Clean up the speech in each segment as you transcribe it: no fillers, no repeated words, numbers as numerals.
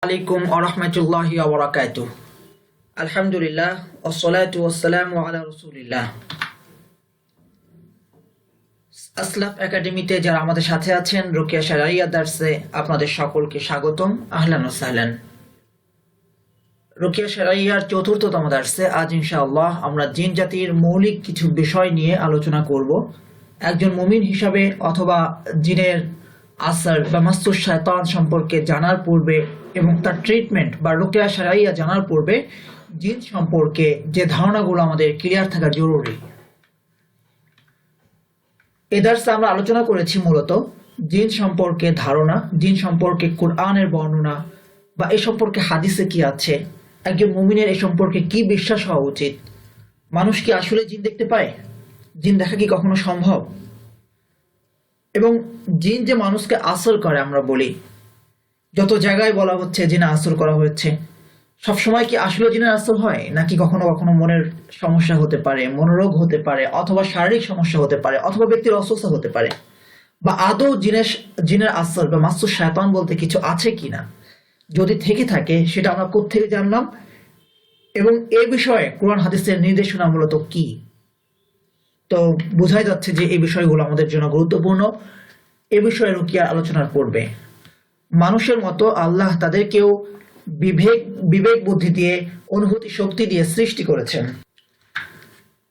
আলাইকুম ওয়া রাহমাতুল্লাহি ওয়া বারাকাতুহু। আলহামদুলিল্লাহ ওয়াসসালাতু ওয়াসসালামু আলা রাসূলিল্লাহ। আসলাফ একাডেমিতে যারা আমাদের সাথে আছেন, রুকিয়া শারঈয়া দার্সে আপনাদের সকলকে স্বাগতম। আহলান ওয়া সাহলান। রুকিয়া শারঈয়ার চতুর্থতম দার্সে আজ ইনশাআল্লাহ আমরা জিন জাতির মৌলিক কিছু বিষয় নিয়ে আলোচনা করব। একজন মুমিন হিসাবে অথবা জিনের আসর বা মাসুস শয়তান সম্পর্কে জানার পূর্বে এবং তার ট্রিটমেন্ট বা রুকিয়া শারঈয়া জানার পূর্বে জিন সম্পর্কে যে ধারণাগুলো আমাদের ক্লিয়ার থাকা জরুরি। এই দার্সে আমরা আলোচনা করেছি মূলত জিন সম্পর্কে ধারণা, জিন সম্পর্কে কোরআনের বর্ণনা বা এ সম্পর্কে হাদিসে কি আছে, একজন মুমিনের এ সম্পর্কে কি বিশ্বাস হওয়া উচিত, মানুষ কি আসলে জিন দেখতে পায়, জিন দেখা কি কখনো সম্ভব, এবং জিন যে মানুষকে আসর করে আমরা বলি, যত জায়গায় বলা হচ্ছে জিনে আসর করা হয়েছে, সবসময় কি আসলে জিনের আসর হয় নাকি কখনো কখনো মনের সমস্যা হতে পারে, মনোরোগ হতে পারে, অথবা শারীরিক সমস্যা হতে পারে, অথবা ব্যক্তির অসুস্থ হতে পারে, বা আদৌ জিনের আসর বা মাসুস শয়তান বলতে কিছু আছে কিনা, যদি থেকে থাকে সেটা আমরা কোত্থেকে জানলাম এবং এ বিষয়ে কোরআন হাদিসের নির্দেশনা মূলত কি। তো বোঝাই যাচ্ছে যে এই বিষয়গুলো আমাদের জন্য গুরুত্বপূর্ণ। এ বিষয়ে রুকিয়ার আলোচনার পূর্বে মানুষের মতো আল্লাহ তাদেরকেও বিবেক বুদ্ধি দিয়ে, অনুভূতি শক্তি দিয়ে সৃষ্টি করেছেন।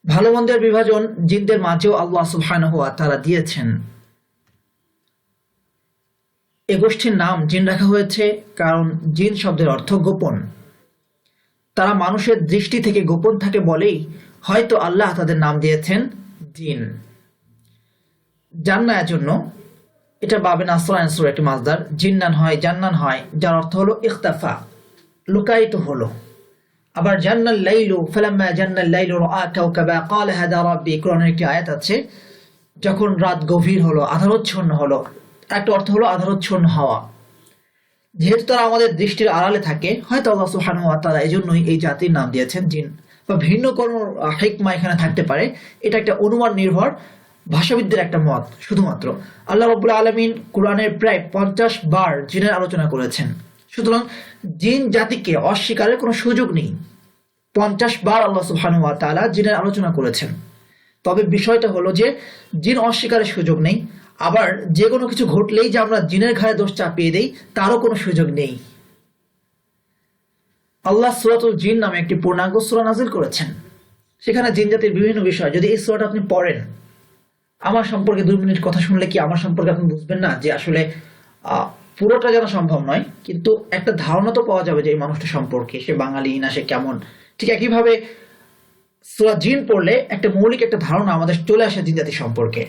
ভালো মন্দের বিভাজন জিনদের মাঝেও আল্লাহ সুবহানাহু ওয়া তাআলা দিয়েছেন। এ গোষ্ঠীর নাম জিন রাখা হয়েছে কারণ জিন শব্দের অর্থ গোপন। তারা মানুষের দৃষ্টি থেকে গোপন থাকে বলেই হয়তো আল্লাহ তাদের নাম দিয়েছেন জিন। জান্নার জন্য এটা বাবে নাসরানের একটি মাসদার, জিন্নান হয়, জান্নান হয়, যার অর্থ হলো ইখতাফা, লুকায়িত হলো। আবার জান্নাল লাইলু ফালাম্মা জান্নাল লাইলু রাআ কাওকাবা ক্বালা হাদা রাব্বি, কোরআনের একটি আয়াত আছে, যখন রাত গভীর হলো, আধারচ্ছন্ন হলো, একটা অর্থ হলো আধারচ্ছন্ন হওয়া। যেহেতু তারা আমাদের দৃষ্টির আড়ালে থাকে, হয়তো আল্লাহ সুবহানাহু ওয়া তাআলা এজন্যই এই জাতির নাম দিয়েছেন জিন, বা ভিন্ন কোনো হিকমা এখানে থাকতে পারে। এটা একটা অনুমান নির্ভর ভাষাবিদদের একটা মত। শুধুমাত্র আল্লাহ রাব্বুল আলামিন কোরআনের প্রায় 50 বার জিনের আলোচনা করেছেন, সুতরাং জিন জাতিকে অস্বীকারের কোনো সুযোগ নেই। 50 বার আল্লাহ সুবহানাহু ওয়া তাআলা জিনের আলোচনা করেছেন। তবে বিষয়টা হলো যে জিন অস্বীকারের সুযোগ নেই, আবার যে কোনো কিছু ঘটলেই যে আমরা জিনের ঘাড়ে দোষ চাপিয়ে দেই তারও কোনো সুযোগ নেই। আল্লাহ সূরাতুল জিন নামে একটি পূর্ণাঙ্গ সূরা নাযিল করেছেন। সেখানে জিন জাতির বিভিন্ন বিষয়, যদি এই সূরাটা আপনি পড়েন, আমার সম্পর্কে 2 মিনিট কথা শুনলে কি আমার সম্পর্কে আপনি বুঝবেন না যে আসলে পুরোটা জানা সম্ভব নয়, কিন্তু একটা ধারণা তো পাওয়া যাবে যে এই মানুষটা সম্পর্কে, সে বাঙালি না সে কেমন। ঠিক একইভাবে সূরা জিন পড়লে একটা মৌলিক একটা ধারণা আমাদের চলে আসে জিন জাতি সম্পর্কে।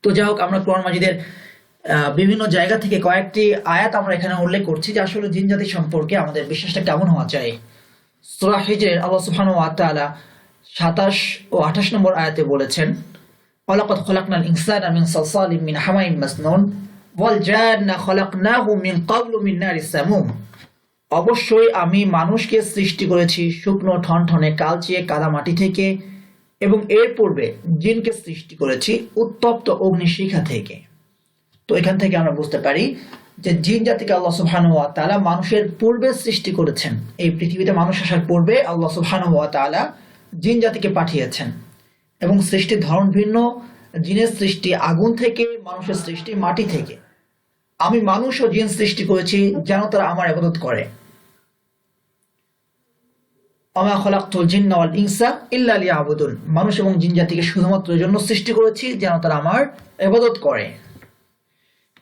তো যাই হোক, আমরা কোরআন মাজিদের বিভিন্ন জায়গা থেকে কয়েকটি আয়াত আমরা এখানে উল্লেখ করছি যে আসলে জিন জাতি সম্পর্কে আমাদের বিশ্বাসটা কেমন হওয়া চাই। সূরা হিজরের আল্লাহ সুবহানাহু ওয়া তাআলা 27 ও 28 নম্বর আয়াতে বলেছেন, ওয়ালাকাদ খলাকনাল ইনসানা মিন সালসালিম মিন হামাইম মাসনুন ওয়াল জান্না খলাকনাহু মিন ক্বাবলু মিন নারিস সামুম। অবশ্যই আমি মানুষকে সৃষ্টি করেছি শুকনো ঠনঠনে কালচে কাদামাটি থেকে, এবং এর পূর্বে জিনকে সৃষ্টি করেছি উত্তপ্ত অগ্নিশিখা থেকে। তো এখান থেকে আমরা বুঝতে পারি যে জিন জাতিকে আল্লাহ সুবহানাহু ওয়া তাআলা মানুষের পূর্বে সৃষ্টি করেছেন। এই পৃথিবীতে মানুষ আসার পূর্বে আল্লাহ সুবহানাহু ওয়া তাআলা জিন জাতিকে পাঠিয়েছেন, এবং সৃষ্টির ধরন ভিন্ন। জিনের সৃষ্টি আগুন থেকে, মানুষের সৃষ্টি মাটি থেকে। আমি মানুষ ও জিন সৃষ্টি করেছি যেন তারা আমার ইবাদত করে। ওমা খলাকতুল জিন্না ওয়াল ইনসা ইল্লা লিয়াবুদুন, মানুষ এবং জিন জাতিকে শুধুমাত্র এর জন্য সৃষ্টি করেছি যেন তারা আমার ইবাদত করে।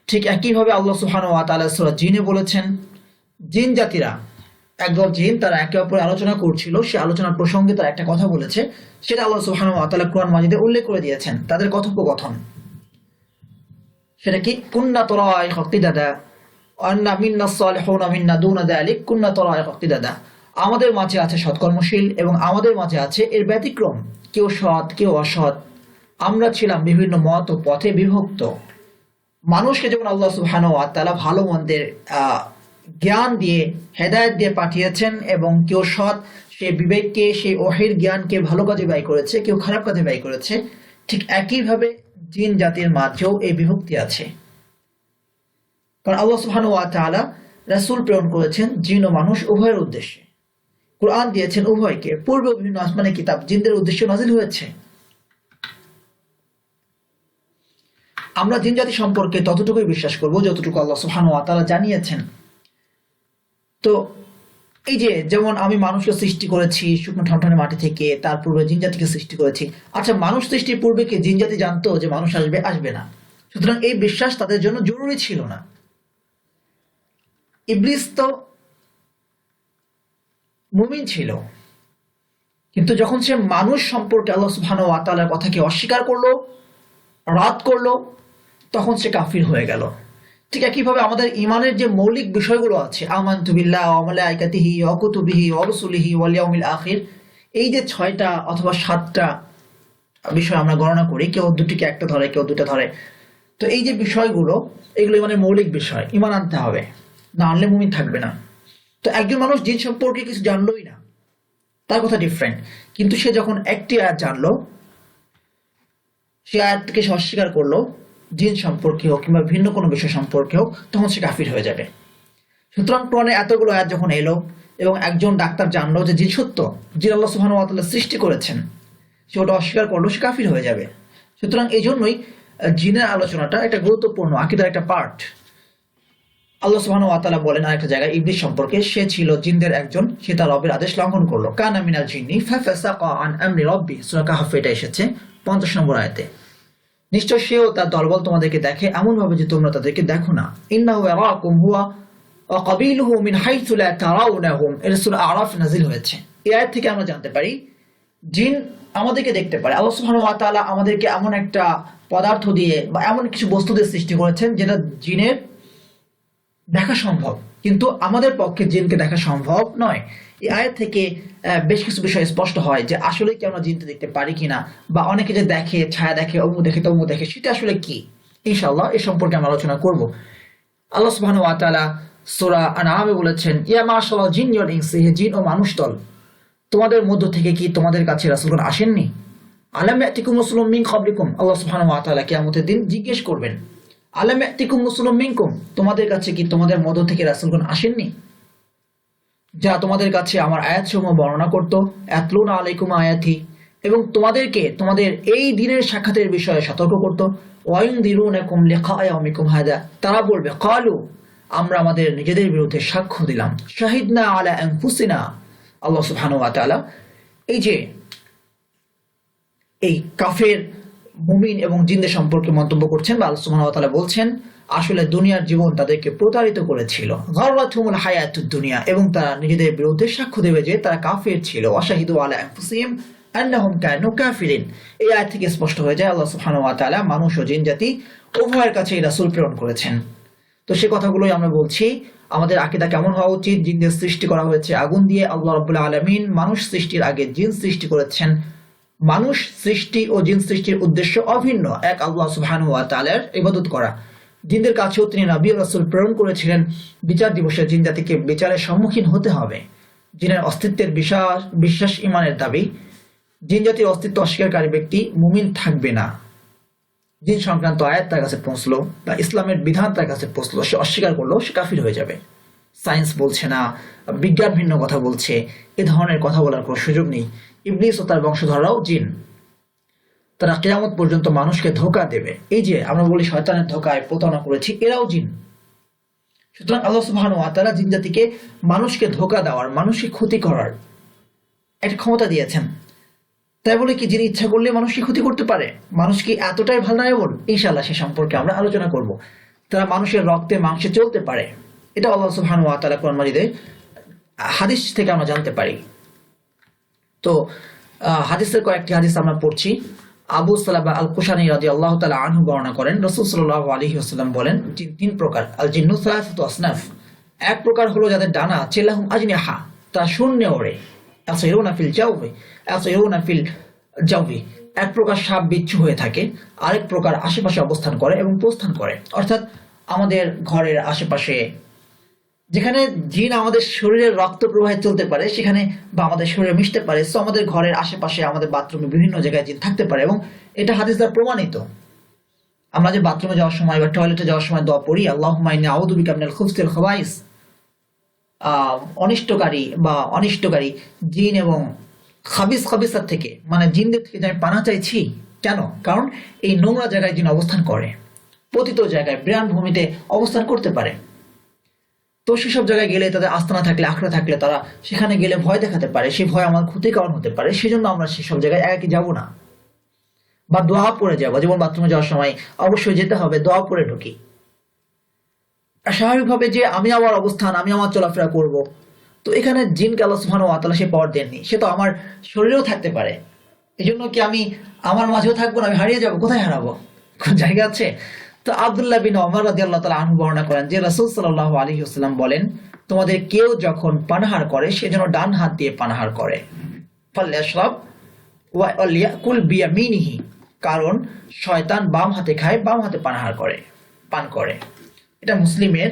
ঠিক একইভাবে আল্লাহ সুবহানাহু ওয়া তাআলা সূরা জিনে বলেছেন, জিন জাতিরা, একদল জিন তারা একে অপরের আলোচনা করছিল, সে আলোচনার প্রসঙ্গে তারা একটা কথা বলেছে, সেটা আল্লাহ সুবহানাহু ওয়া তাআলা কোরআন মাজিদে উল্লেখ করে দিয়েছেন। তাদের কথোপকথন সেটা কি, কুন্না তরাইক ইক্তিদাদা আন্না মিন্নাস সালিহুনা মিন্না দুনা যালিক কুন্না তরাইক ইক্তিদাদা, আমাদের মাঝে আছে সৎকর্মশীল এবং আমাদের মাঝে আছে এর ব্যতিক্রম, কেউ সৎ কেউ অসৎ, আমরা ছিলাম বিভিন্ন মত ও পথে বিভক্ত। মানুষকে যেমন আল্লাহ সুবহানাহু ওয়া তাআলা ভালো মন্দের জ্ঞান দিয়ে, হেদায়েত দিয়ে পাঠিয়েছেন, এবং কেউ সৎ, সে বিবেককে, সেই ওহীর জ্ঞানকে ভালো কাজে ব্যয় করেছে, কেউ খারাপ কাজে ব্যয় করেছে, ঠিক একইভাবে জিন জাতির মাঝেও এই বিভক্তি আছে। কারণ আল্লাহ সুবহানাহু ওয়া তাআলা রাসূল প্রেরণ করেছেন জিন ও মানুষ উভয়ের উদ্দেশ্যে। কুরআন দিয়েছেন উভয়কে। পূর্বে বিভিন্ন আসমানি কিতাব জিনদের উদ্দেশ্যে নাজিল হয়েছে। আমরা জিন জাতি সম্পর্কে ততটুকুই বিশ্বাস করব যতটুকু আল্লাহ সুবহানাহু ওয়া তাআলা জানিয়েছেন। তো এই যে যেমন আমি মানুষকে সৃষ্টি করেছি শুকনো ঠনঠনে মাটি থেকে, তার পূর্বে জিন জাতিকে সৃষ্টি করেছি। আচ্ছা, মানুষ সৃষ্টির পূর্বে কি জিন জাতি জানতো যে মানুষ আসবে? আসবে না। সুতরাং এই বিশ্বাস তাদের জন্য জরুরি ছিল না। ইবলিস তো মুমিন ছিল, কিন্তু যখন সে মানুষ সম্পর্কে আল্লাহ সুবহানাহু ওয়া তাআলার কথাকে অস্বীকার করলো, রাদ করলো, তখন সে কাফির হয়ে গেল। ঠিক একইভাবে আমাদের ইমানের যে মৌলিক বিষয়গুলো আছে, আমানতু বিল্লাহি ওয়া মালাইকাতিহি ওয়া কুতুবিহি ওয়া রুসুলিহি ওয়াল ইয়াউমিল আখির, এই যে 6টা অথবা 7টা বিষয় আমরা গণনা করি, কেউ দুটিকে একটা ধরে, কেউ দুটো ধরে। তো এই যে বিষয়গুলো, এগুলো ইমানের মৌলিক বিষয়, ইমান আনতে হবে, না আনলে মুমিন থাকবে না। তো একজন মানুষ জিন সম্পর্কে কিছু জানলোই না, তার কথা ডিফারেন্ট, কিন্তু সে যখন একটি আয়াত জানলো, সে আয়াতকে সে অস্বীকার করলো, জিন সম্পর্কে হোক কিংবা ভিন্ন কোনো বিষয় সম্পর্কে হোক, তখন সে কাফির হয়ে যাবে। সুতরাং কোরআনে এতগুলো আয়াত যখন এলো এবং একজন ডাক্তার জানলো যে জিন সত্য, জিন আল্লাহ সুবহানাহু ওয়া তাআলা সৃষ্টি করেছেন, সে ওটা অস্বীকার করলো, সে কাফির হয়ে যাবে। সুতরাং এই জন্যই জিনের আলোচনাটা একটা গুরুত্বপূর্ণ আকিদার একটা পার্ট। আল্লাহ সুবহানাহু ওয়া তাআলা বলেন আরেকটা জায়গায় ইবলিস সম্পর্কে, সে ছিল জিনদের একজন, সে তার রবের আদেশ লঙ্ঘন করলো। কানা মিনাল জিন্নি ফাফাসাকা আন আমরি রাব্বি, সূরা কাহফ এটা এসেছে 50 নম্বর আয়াতে। নিশ্চয় সেও তার দলবল তোমাদেরকে দেখে এমন ভাবে যে তোমরা তাদেরকে দেখো না। ইন্নাহু ইয়ারাকুম হুয়া ওয়া কাবিলুহু মিন হাইথু লা তারাউনাহুম, এটা সূরা আরাফ নাযিল হয়েছে। এই আয়াত থেকে আমরা জানতে পারি জিন আমাদেরকে দেখতে পারে। আল্লাহ সুবহানাহু ওয়া তাআলা আমাদেরকে এমন একটা পদার্থ দিয়ে বা এমন কিছু বস্তু দিয়ে সৃষ্টি করেছেন যেটা জিনের দেখা সম্ভব, কিন্তু আমাদের পক্ষে জিনকে দেখা সম্ভব নয়। এই আয়াত থেকে বেশ কিছু বিষয় স্পষ্ট হয় যে আসলে কি আমরা জিনকে দেখতে পারি কিনা, বা অনেকে যে দেখে, ছায়া দেখে, অমুক দেখে, তমুক দেখে, সেটা আসলে কি, ইনশাআল্লাহ এ সম্পর্কে আমরা আলোচনা করব। আল্লাহ সুবহানাহু ওয়া তাআলা সূরা আনআমে বলেছেন, ইয়া মাশাআল্লাহ জিন্নি ওয়াল ইনসি, হে জিন ও মানুষ দল, তোমাদের মধ্য থেকে কি তোমাদের কাছে রাসূলগণ আসেননি? আলাম ইয়াতিকুম রাসূলুম মিন ক্বাবলিকুম, আল্লাহ সুবহানাহু ওয়া তাআলা কিয়ামতের দিন জিজ্ঞেস করবেন, আলাম ইয়াতিকুম রাসূলুম মিনকুম, তোমাদের কাছে কি তোমাদের মধ্য থেকে রাসূলগণ আসেননি, যা তোমাদের কাছে আমার আয়াতসমূহ বর্ণনা করত, ইয়াতলুনা আলাইকুম আয়াতি, এবং তোমাদেরকে তোমাদের এই দিনের সাক্ষাতের বিষয়ে সতর্ক করত, ওয়ায়ুনদিরুনাকুম লিকা ইয়াউমিকুম হাদা, তারা বলবে ক্বালু, আমরা আমাদের নিজেদের বিরুদ্ধে সাক্ষ্য দিলাম, শাহিদনা আলা আনফুসিনা। আল্লাহ সুবহানাহু ওয়া তাআলা এই যে এই কাফের, মুমিন এবং জিনদের সম্পর্কে মন্তব্য করছেন, বা আল্লাহ সুবহানাহু ওয়া তাআলা বলছেন আসলে দুনিয়ার জীবন তাদেরকে প্রতারিত করেছিল, গাররাতুহুমুল হায়াতুদ দুনিয়া, এবং তারা নিজেদের বিরুদ্ধে সাক্ষ্য দেবে যে তারা কাফের ছিল, ওয়াশাহিদু আলা আনফুসিহিম আন্নাহুম কানু কাফিরিন। এই আয়াত থেকে স্পষ্ট হয়ে যায় আল্লাহ সুবহানাহু ওয়া তাআলা মানুষ ও জিন জাতি উভয়ের কাছে রাসূল প্রেরণ করেছেন। তো সে কথাগুলোই আমরা বলছি। আমাদের আকীদা কেমন হওয়া উচিত? জিনদের সৃষ্টি করা হয়েছে আগুন দিয়ে। আল্লাহ রাব্বুল আলামিন মানুষ সৃষ্টির আগে জিন সৃষ্টি করেছেন। মানুষ সৃষ্টি ও জিন সৃষ্টির উদ্দেশ্য অভিন্ন, এক আল্লাহ সুবহানাহু ওয়া তাআলার ইবাদত করা। জিনদের কাছেও তিনি নবী ও রাসূল প্রেরণ করেছিলেন। বিচার দিবসে জিন জাতিকে বিচারের সম্মুখীন হতে হবে। জিনের অস্তিত্বের বিশ্বাস ইমানের দাবি। জিন জাতির অস্তিত্ব অস্বীকারী ব্যক্তি মুমিন থাকবে না। জিন সংক্রান্ত আয়াত তার কাছে পৌঁছলো বা ইসলামের বিধান তার কাছে পৌঁছলো, সে অস্বীকার করলো, সে কাফির হয়ে যাবে। সায়েন্স বলছে না, বিজ্ঞান ভিন্ন কথা বলছে, এ ধরনের কথা বলার কোনো সুযোগ নেই। ইবলিস ও তার বংশধররাও জিন, তারা কিয়ামত পর্যন্ত মানুষকে ধোঁকা দেবে। এই যে আমরা বলি শয়তানের ধোঁকায় প্রতারণা করেছি, এরাও জিন। সুতরাং আল্লাহ সুবহানাহু ওয়া তাআলা জিন জাতিকে মানুষকে ধোঁকা দেওয়ার, মানুষকে ক্ষতি করার একটা ক্ষমতা দিয়েছেন। তাই বলে কি যিনি ইচ্ছা করলে মানুষকে ক্ষতি করতে পারে? মানুষ কি এতটাই ভালনারেবল? ইনশাআল্লাহ সে সম্পর্কে আমরা আলোচনা করব। তারা মানুষের রক্তে মাংসে চলতে পারে, এটা আল্লাহ সুবহানাহু ওয়া তাআলা কোরআন মাজিদে হাদিস থেকে আমরা জানতে পারি। তো হাদিসের কয়েকটি হাদিস আমরা পড়ছি। আবু সালাবা আল কুশানি রাদিয়াল্লাহু তাআলা আনহু বর্ণনা করেন, রাসূল সাল্লাল্লাহু আলাইহি ওয়াসাল্লাম বলেন, তিন প্রকার, আল জিন্নু সালাসাতু আসনাফ, এক প্রকার হলো যাদের ডানা আছে, লাহুম আজনিহা, তারা শূন্যে ওড়ে, ইয়াসিরুনা ফিল জাওবি, এক প্রকার সাপ বিচ্ছু হয়ে থাকে, আরেক প্রকার আশেপাশে অবস্থান করে এবং প্রস্থান করে। অর্থাৎ আমাদের ঘরের আশেপাশে যেখানে জিন আমাদের শরীরের রক্ত প্রবাহে চলতে পারে সেখানে, বা আমাদের শরীরে মিশতে পারে, সো আমাদের ঘরের আশেপাশে, আমাদের বাথরুমে বিভিন্ন জায়গায় জিন থাকতে পারে, এবং এটা হাদিস দ্বারা প্রমাণিত। আমরা যে বাথরুমে যাওয়ার সময় বা টয়লেটে যাওয়ার সময় দোয়া পড়ি, আল্লাহুম্মা ইন্নী আউযু বিকা মিনাল খুবসি ওয়াল খাবাইস, অনিষ্টকারী বা অনিষ্টকারী জিন এবং খাবিসাত থেকে, মানে জিনদের থেকে যে আমি পানা চাইছি। কেন? কারণ এই নোংরা জায়গায় জিন অবস্থান করে, পতিত জায়গায় বিরান ভূমিতে অবস্থান করতে পারে। তো সেসব জায়গায় গেলে, তাদের আস্তানা থাকলে, আখড়া থাকলে, তারা সেখানে গেলে ভয় দেখাতে পারে, সেই ভয় আমার ক্ষতির কারণ হতে পারে। সেজন্য আমরা সেসব জায়গায় একাকি যাব না, বা দোয়া পড়ে যাবো। যেমন বাথরুমে যাওয়ার সময় অবশ্যই যেতে হবে, দোয়া পড়ে ঢুকি। আর স্বাভাবিকভাবে যে আমি আমার অবস্থান, আমি আমার চলাফেরা করব, তো এখানে জিনকে আল্লাহ সুবহানাহু ওয়া তাআলা সে পাওয়ার দেননি। সে তো আমার শরীরেও থাকতে পারে। এই জন্য কি আমি আমার মাঝেও থাকবো না? আমি হারিয়ে যাবো? কোথায় হারাবো? কোন জায়গা আছে? তো আব্দুল্লাহ বিন ওমর রাদিয়াল্লাহু তাআলা আনহু বর্ণনা করেন যে রাসূল সাল্লাল্লাহু আলাইহি ওয়াসাল্লাম বলেন, তোমাদের কেউ যখন পানাহার করে সে যেন ডান হাত দিয়ে পানাহার করে। ফালইশরাব ওয়া লিয়াকুল বিয়ামিনিহি, কারণ শয়তান বাম হাতে খায়, বাম হাতে পান করে। এটা মুসলিমের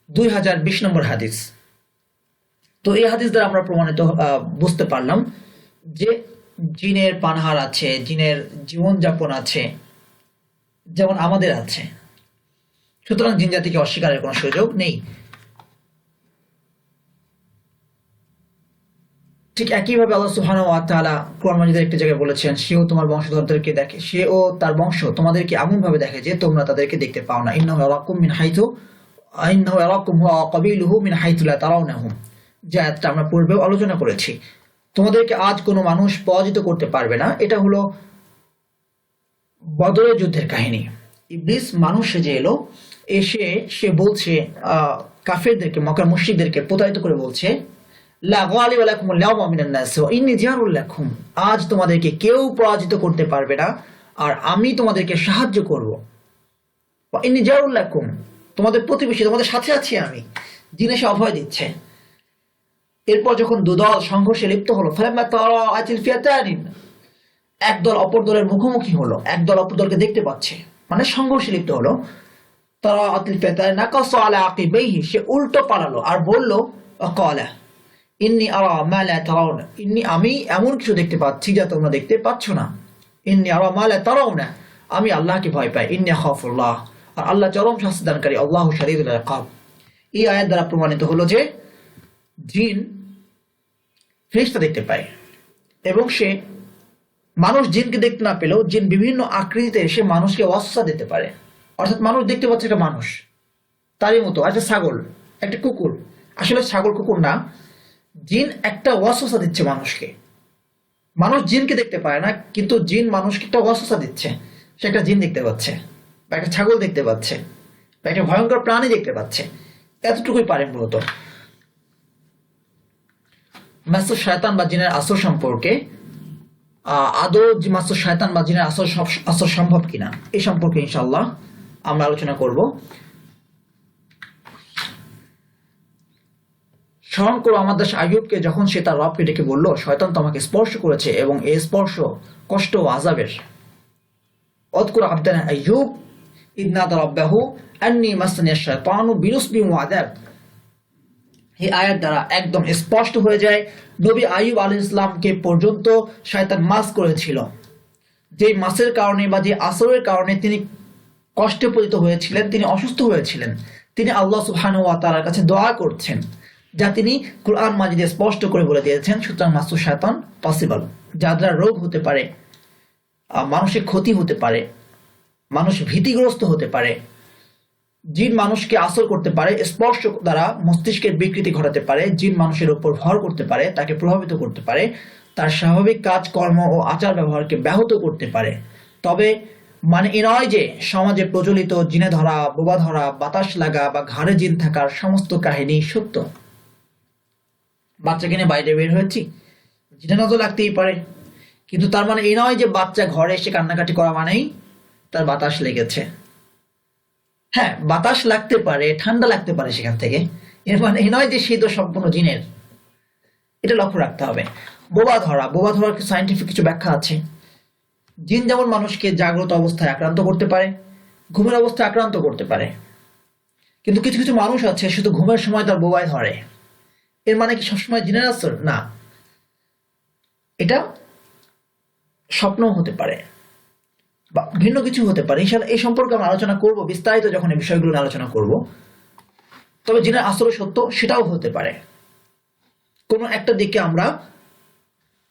2020 নম্বর হাদিস। তো এই হাদিস দ্বারা আমরা প্রমাণিত বুঝতে পারলাম যে জিনের পানাহার আছে, জিনের জীবনযাপন আছে, যেমন আমাদের আছে। সুতরাং জিন জাতিকে অস্বীকারের কোনো সুযোগ নেই। ঠিক একইভাবে আল্লাহ সুবহানাহু ওয়া তাআলা কোরআন মাজিদের একটি জায়গায় বলেছেন, সেও তোমার বংশধরদেরকে দেখে, সেও তার বংশ তোমাদেরকে এমন ভাবে দেখে যে তোমরা তাদেরকে দেখতে পাও না। ইন্নাহু ইয়ারাকুম হুয়া ওয়া কাবিলুহু মিন হাইথু লা তারাউনাহুম, যে আয়াতটা আমরা পূর্বেও আলোচনা করেছি। তোমাদেরকে আজ কোনো মানুষ পরাজিত করতে পারবে না। এটা হলো বদরের যুদ্ধের কাহিনী। ইবলিস মানুষ সেজে এলো, এসে সে বলছে কাফেরদেরকে, মক্কার মুশরিকদেরকে প্রতারিত করে বলছে, লা গালিবা লাকুমুল ইয়াওমা মিনান নাস ওয়া ইন্নী জারুল লাকুম, আজ তোমাদেরকে কেউ পরাজিত করতে পারবে না, আর আমি তোমাদেরকে সাহায্য করব। ওয়া ইন্নী জারুল লাকুম, তোমাদের প্রতিবেশী, তোমাদের সাথে আছি আমি। জিন এসে অভয় দিচ্ছে। এরপর যখন দুদল সংঘর্ষে লিপ্ত হলো, ফালাম্মা তারাআতিল ফিয়াতানি, একদল অপর দলের মুখোমুখি হলো, একদল অপর দলকে দেখতে পাচ্ছে, মানে সংঘর্ষে লিপ্ত হলো। তারাআতিল ফিয়াতানি নাকাসা আলা আকিবাইহি, সে উল্টো পালালো আর বলল, ক্বালা ইন্নী আরা মা লা তারাউনা, আমি এমন কিছু দেখতে পাচ্ছি যা তোমরা দেখতে পাচ্ছ না। ইন্নী আরা মা লা তারাউনা, আমি আল্লাহকে ভয় পাই। ইন্নী আখাফুল্লাহ, আর আল্লাহ চরম শাস্তি দানকারী, আল্লাহু শাদীদুল ইকাব। এই আয়াত দ্বারা প্রমাণিত হলো যে জিন ফেরেশতা দেখতে পায়, এবং সে মানুষ জিনকে দেখতে না পেলেও জিন বিভিন্ন আকৃতিতে এসে মানুষকে ওয়াসওয়াসা দিতে পারে। অর্থাৎ মানুষ দেখতে পাচ্ছে একটা মানুষ, তারই মতো একটা ছাগল, একটা কুকুর, আসলে ছাগল কুকুর না, জিন একটা ওয়াসওয়াসা দিচ্ছে মানুষকে। মানুষ জিনকে দেখতে পায় না, কিন্তু জিন মানুষকে একটা ওয়াসওয়াসা দিচ্ছে। সে একটা জিন দেখতে পাচ্ছে, বা একটা ছাগল দেখতে পাচ্ছে, বা একটা ভয়ঙ্কর প্রাণী দেখতে পাচ্ছে। এতটুকুই পারে মূলত। মাসুর শয়তান বা জিনের আসর সম্পর্কে, আদৌ মাসুর শয়তান বা জিনের আসর সম্ভব কিনা এই সম্পর্কে ইনশাআল্লাহ আমরা আলোচনা করব। স্মরণ করো আমার দাস আইয়ুবকে, যখন সে তার রবকে ডেকে বলল, শয়তান তোমাকে স্পর্শ করেছে এবং এই স্পর্শ কষ্ট ও আযাবের। উযকুর আবদানা আইয়ুব ইয নাদা রাব্বাহু আন্নী মাসসানি আশ-শায়তানু বিনুসবিন ওয়া আযাব। এই আয়াত দ্বারা একদম স্পষ্ট হয়ে যায় নবী আইয়ুব আলাইহিস সালামকে পর্যন্ত শয়তান মাস করেছিল। যে মাসের কারণে বা যে আসরের কারণে তিনি কষ্টে পতিত হয়েছিলেন, তিনি অসুস্থ হয়েছিলেন, তিনি আল্লাহ সুবহানাহু ওয়া তাআলার কাছে দোয়া করছেন, যা তিনি কুরআন মাজিদে স্পষ্ট করে বলে দিয়েছেন। সুতরাং মাসুর শয়তান পসিবল, যার দ্বারা রোগ হতে পারে, মানুষের ক্ষতি হতে পারে, মানুষ ভীতিগ্রস্ত হতে পারে, জিন মানুষকে আসর করতে পারে, স্পর্শ দ্বারা মস্তিষ্কের বিকৃতি ঘটাতে পারে, জিন মানুষের উপর ভর করতে পারে, তাকে প্রভাবিত করতে পারে, তার স্বাভাবিক কাজকর্ম ও আচার ব্যবহারকে ব্যাহত করতে পারে। তবে মানে এ নয় যে সমাজে প্রচলিত জিনে ধরা, বোবা ধরা, বাতাস লাগা বা ঘাড়ে জিন থাকার সমস্ত কাহিনী সত্য। বাচ্চাকে নিয়ে বাইরে বের হয়েছি, জিনে নজর লাগতেই পারে, কিন্তু তার মানে এই নয় যে বাচ্চা ঘরে এসে কান্নাকাটি করা মানেই তার বাতাস লেগেছে। হ্যাঁ, বাতাস লাগতে পারে, ঠান্ডা লাগতে পারে সেখান থেকে, এর মানে এই নয় যে শীত সম্পূর্ণ জিনের। এটা লক্ষ্য রাখতে হবে। বোবা ধরার সায়েন্টিফিক কিছু ব্যাখ্যা আছে। জিন যেমন মানুষকে জাগ্রত অবস্থায় আক্রান্ত করতে পারে, ঘুমের অবস্থায় আক্রান্ত করতে পারে, কিন্তু কিছু কিছু মানুষ আছে শুধু ঘুমের সময় তার বোবায় ধরে। এর মানে কি সবসময় জিনের আসর? না, এটা স্বপ্নও হতে পারে বা ভিন্ন কিছু হতে পারে। এই সম্পর্কে আমরা আলোচনা করব বিস্তারিত যখন এই বিষয়গুলো আলোচনা করব। তবে জিনের আসরও সত্য সেটাও হতে পারে। কোনো একটা দিকে আমরা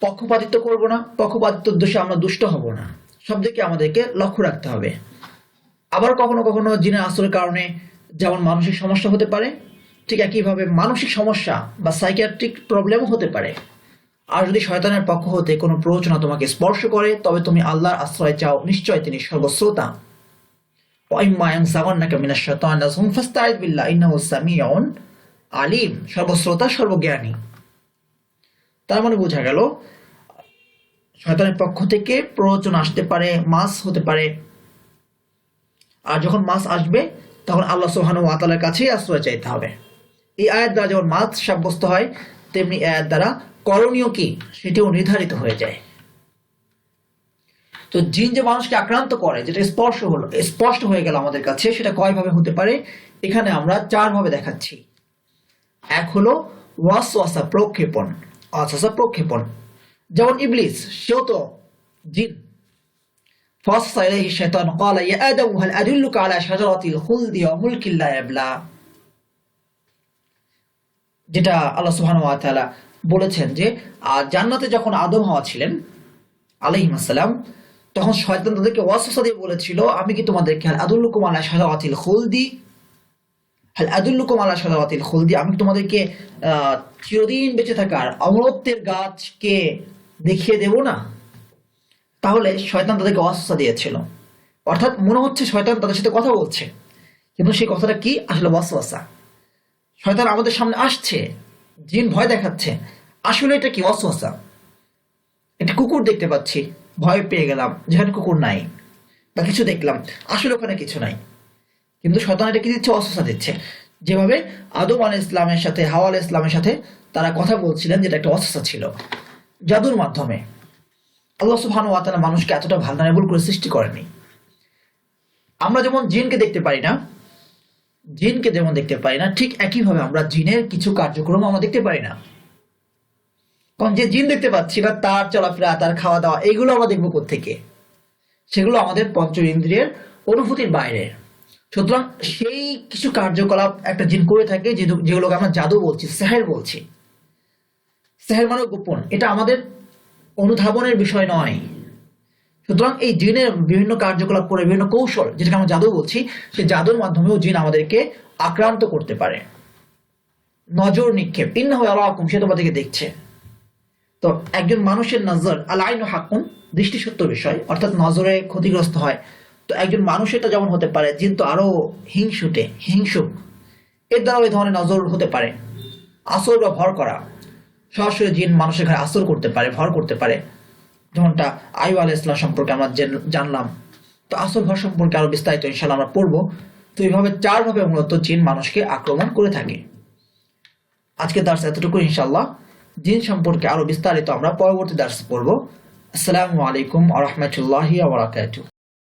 পক্ষপাতিত্ব করব না, পক্ষপাতিত্ব দোষে আমরা দুষ্ট হব না, সব দিকে আমাদেরকে লক্ষ্য রাখতে হবে। আবার কখনো কখনো জিনের আসরের কারণে যেমন মানসিক সমস্যা হতে পারে, ঠিক একইভাবে মানসিক সমস্যা বা সাইকিয়াট্রিক প্রবলেমও হতে পারে। আর যদি শয়তানের পক্ষ হতে কোনো প্ররোচনা তোমাকে স্পর্শ করে, তবে তুমি আল্লাহর আশ্রয় চাও, নিশ্চয় তিনি সর্বশ্রোতা। আলিম, সর্বশ্রোতা, সর্বজ্ঞানী। তার মানে বোঝা গেল শয়তানের পক্ষ থেকে প্ররোচনা আসতে পারে, মাস হতে পারে। আর যখন মাস আসবে তখন আল্লাহ সুবহানাহু ওয়া তাআলার কাছেই আশ্রয় চাইতে হবে। এই আয়াত দ্বারা যেমন মাস সাব্যস্ত হয়, তেমনি আয়াত দ্বারা করণীয় কি সেটিও নির্ধারিত হয়ে যায়। তো জিন যে মানুষকে আক্রান্ত করে, যেটা স্পষ্ট হয়ে গেল আমাদের কাছে, সেটা কয়ভাবে হতে পারে এখানে আমরা 4 ভাবে দেখাচ্ছি। এক হলো ওয়াসওয়াসা, প্রক্ষেপণ, প্রক্ষেপণ। যেমন ইবলিস, সেও তো জিন। ফাসসা ইলাইহি শাইতান ক্বালা ইয়া আদাম হাল আদুল্লুকা আলা শাজারাতিল খুলদি ওয়া মুলকিন লা ইয়াবলা, যেটা আল্লাহ সুবহানাহু ওয়া তাআলা বলেছেন যে জান্নাতে যখন আদম হাওয়া ছিলেন আলাইহিস সালাম, তখন শয়তান তাদেরকে ওয়াসওয়াসা দিয়ে বলেছিল, আমি কি তোমাদেরকে হাল আদুল্লুকুম আলা শাজারাতিল খুলদি, হাল আদুল্লুকুম আলা শাজারাতিল খুলদি, আমি তোমাদেরকে চিরদিন বেঁচে থাকার অমরত্বের গাছকে দেখিয়ে দেব না? তাহলে শয়তান তাদেরকে ওয়াসওয়াসা দিয়েছিল, অর্থাৎ মনে হচ্ছে শয়তান তাদের সাথে কথা বলছে, কিন্তু সেই কথাটা কি? আসলে ওয়াসওয়াসা। শয়তান আমাদের সামনে আসছে, জিন ভয় দেখাচ্ছে, আসলে এটা কি? ওয়াসওয়াসা। একটা কুকুর দেখতে পাচ্ছি, ভয় পেয়ে গেলাম, যেখানে কুকুর নাই, বা কিছু দেখলাম, আসলে ওখানে কিছু নাই, কিন্তু শয়তান এটা কি দিচ্ছে? ওয়াসওয়াসা দিচ্ছে। যেভাবে আদম আলাইহিস ইসলামের সাথে হাওয়া আলাইহিস ইসলামের সাথে তারা কথা বলছিলেন, যেটা একটা ওয়াসওয়াসা ছিল, জাদুর মাধ্যমে। আল্লাহ সুবহানাহু ওয়া তাআলা মানুষকে এতটা ভালনারেবল করে সৃষ্টি করেনি। আমরা যেমন জিনকে দেখতে পারি না, ঠিক একইভাবে আমরা জিনের কিছু কার্যক্রম আমরা দেখতে পারি না। কারণ যে জিন দেখতে পাচ্ছি না, তার চলাফেরা, তার খাওয়া দাওয়া, এইগুলো আমরা দেখবো কোত্থেকে? সেগুলো আমাদের পঞ্চ ইন্দ্রিয়ের অনুভূতির বাইরে। সুতরাং সেই কিছু কার্যকলাপ একটা জিন করে থাকে, যেগুলোকে আমরা জাদু বলছি, সেহের বলছি। সেহের মানে গোপন, এটা আমাদের অনুধাবনের বিষয় নয়। সুতরাং এই জিনের বিভিন্ন কার্যকলাপ করে, বিভিন্ন কৌশল, যেটাকে আমরা জাদু বলছি, সেই জাদুর মাধ্যমেও জিন আমাদেরকে আক্রান্ত করতে পারে। নজর নিক্ষেপ, ইন্নাহু ইয়ারাকুম, সে তোমাদেরকে দেখছে। তো একজন মানুষের নজর, আল আইনু হাক্কুন, দৃষ্টি সত্য বিষয়, অর্থাৎ নজরে ক্ষতিগ্রস্ত হয়। তো একজন মানুষেরটা যেমন হতে পারে, জিন তো আরো হিংসুক, এর দ্বারা ওই ধরনের নজর হতে পারে। আসর বা ভর করা, সরাসরি জিন মানুষের ঘরে আসর করতে পারে, ভর করতে পারে, যেমনটা আইয়ুব আলাইহিস সালাম সম্পর্কে আমরা জানলাম। তো আসর ভর সম্পর্কে আরো বিস্তারিত ইনশাআল্লাহ আমরা পড়বো। তো এইভাবে 4 ভাবে মূলত জিন মানুষকে আক্রমণ করে থাকে। আজকে দার্স এতটুকু। ইনশাআল্লাহ জিন সম্পর্কে আরো বিস্তারিত আমরা পরবর্তী দার্সে পড়বো। আসসালামু আলাইকুম ওয়া রাহমাতুল্লাহি ওয়া বারাকাতুহু।